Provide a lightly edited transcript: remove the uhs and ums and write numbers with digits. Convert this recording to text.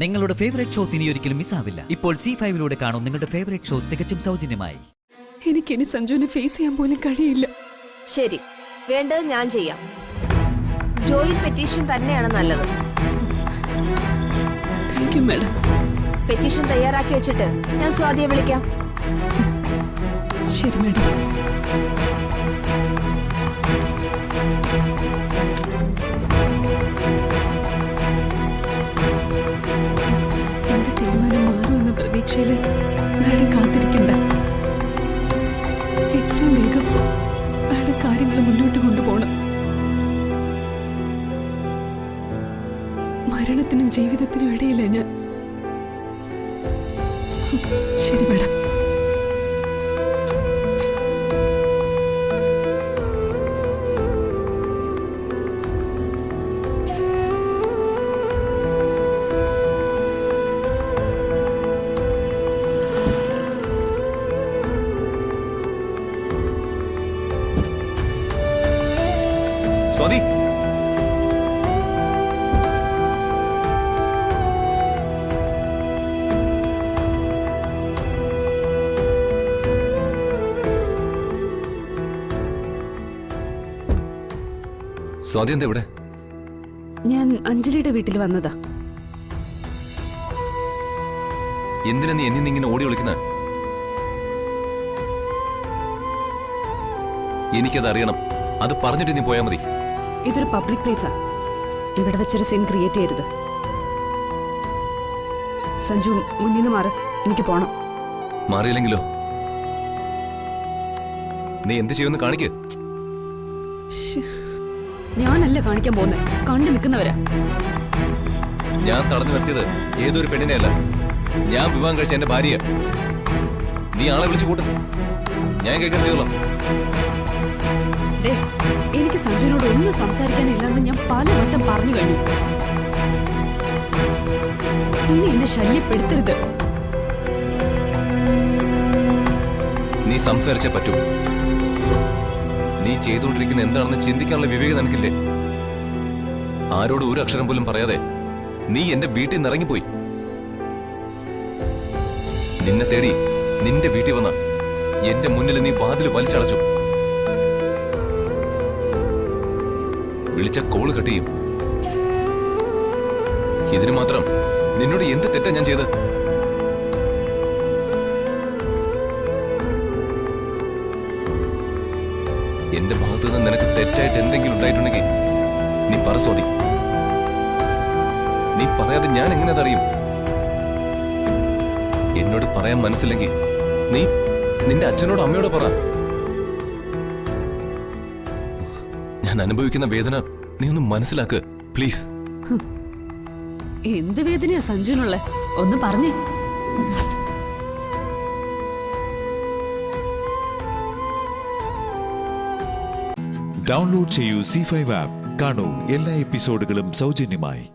നിങ്ങളുടെ favourite shows ഇനി ഒരിക്കലും മിസ്സാവില്ല. ഇപ്പോൾ C5 കാണും നിങ്ങളുടെ ഫേവറേറ്റ് ഷോ തികച്ചും സൗജന്യമായി. എനിക്കിനി സഞ്ജുവിനെ ഫേസ് ചെയ്യാൻ പോലും കഴിയില്ല. ശരി, വേണ്ടത് ഞാൻ ചെയ്യാം. ജോയിന്റ് പെറ്റീഷൻ തന്നെയാണ് നല്ലത്. Thank you madam. പെറ്റീഷൻ തയ്യാറാക്കി വെച്ചിട്ട് ഞാൻ സ്വാതിയെ വിളിക്കാം. ശരി മാഡം. എന്റെ തീരുമാനം മാറുമെന്ന പ്രതീക്ഷയിൽ മാഡം കാത്തിരിക്കണ്ട. എത്രയും വേഗം മാഡം കാര്യങ്ങൾ മുന്നോട്ട് കൊണ്ടുപോകണം. മരണത്തിനും ജീവിതത്തിനും ഇടയില്ല ഞാൻ. ശരി മാഡം. സ്വാതി, സ്വാതി എന്താ ഇവിടെ? ഞാൻ അഞ്ജലിയുടെ വീട്ടിൽ വന്നതാ. എന്തിനാ നീ എന്നെ ഇങ്ങനെ ഓടി വിളിക്കുന്ന? എനിക്കത് അറിയണം. അത് പറഞ്ഞിട്ട് നീ പോയാ മതി. ഇതൊരു പബ്ലിക് പ്ലേസാ. ഇവിടെ വെച്ചൊരു സീൻ ക്രിയേറ്റ് ചെയ്യരുത്. സഞ്ജു, മുന്നിൽ നിന്ന് മാറ്. എനിക്ക് പോണം. മാറിയില്ലെങ്കിലോ? നീ എന്ത് ചെയ്യുമെന്ന് കാണിക്ക്. ഞാനല്ല കാണിക്കാൻ പോകുന്നത്, കണ്ടു നിൽക്കുന്നവരാ. ഞാൻ തടഞ്ഞു നിർത്തിയത് ഏതൊരു പെണ്ണിനെയല്ല, ഞാൻ വിവാഹം കഴിച്ച എന്റെ ഭാര്യ. നീ ആളെ വിളിച്ചു കൂട്ടും, ഞാൻ കേൾക്കാൻ ചെയ്തോളാം. എനിക്ക് സഞ്ജുവിനോട് ഒന്നും സംസാരിക്കാനില്ലെന്ന് ഞാൻ പലവട്ടം പറഞ്ഞു കഴിഞ്ഞു. ഇനി എന്നെ ശല്യപ്പെടുത്തരുത്. നീ സംസാരിച്ചേ പറ്റൂ. നീ ചെയ്തുകൊണ്ടിരിക്കുന്ന എന്താണെന്ന് ചിന്തിക്കാനുള്ള വിവേകം നിനക്കില്ലേ? ആരോട് ഒരു അക്ഷരം പോലും പറയാതെ നീ എന്റെ വീട്ടിൽ നിന്ന് ഇറങ്ങിപ്പോയി. നിന്നെ തേടി നിന്റെ വീട്ടിൽ വന്ന എന്റെ മുന്നിൽ നീ വാതിൽ വലിച്ചടച്ചു. വിളിച്ച കോള് കട്ട് ചെയ്യും. ഇതിന് മാത്രം നിന്നോട് എന്ത് തെറ്റാ ഞാൻ ചെയ്ത്? എന്റെ ഭാഗത്ത് നിന്ന് നിനക്ക് തെറ്റായിട്ട് എന്തെങ്കിലും ഉണ്ടായിട്ടുണ്ടെങ്കിൽ നീ പറ സ്വാതി. നീ പറയാതെ ഞാൻ എങ്ങനെ അതറിയും? എന്നോട് പറയാൻ മനസ്സില്ലെങ്കിൽ നീ നിന്റെ അച്ഛനോട് അമ്മയോട് പറ. ഞാൻ അനുഭവിക്കുന്ന വേദന നീ ഒന്ന് മനസ്സിലാക്ക് പ്ലീസ്. എന്ത് വേദനയാ സഞ്ജുവിനുള്ള? ഒന്ന് പറഞ്ഞേ. ഡൗൺലോഡ് ചെയ്യൂ C5 ആപ്പ്. കാണൂ എല്ലാ എപ്പിസോഡുകളും സൗജന്യമായി.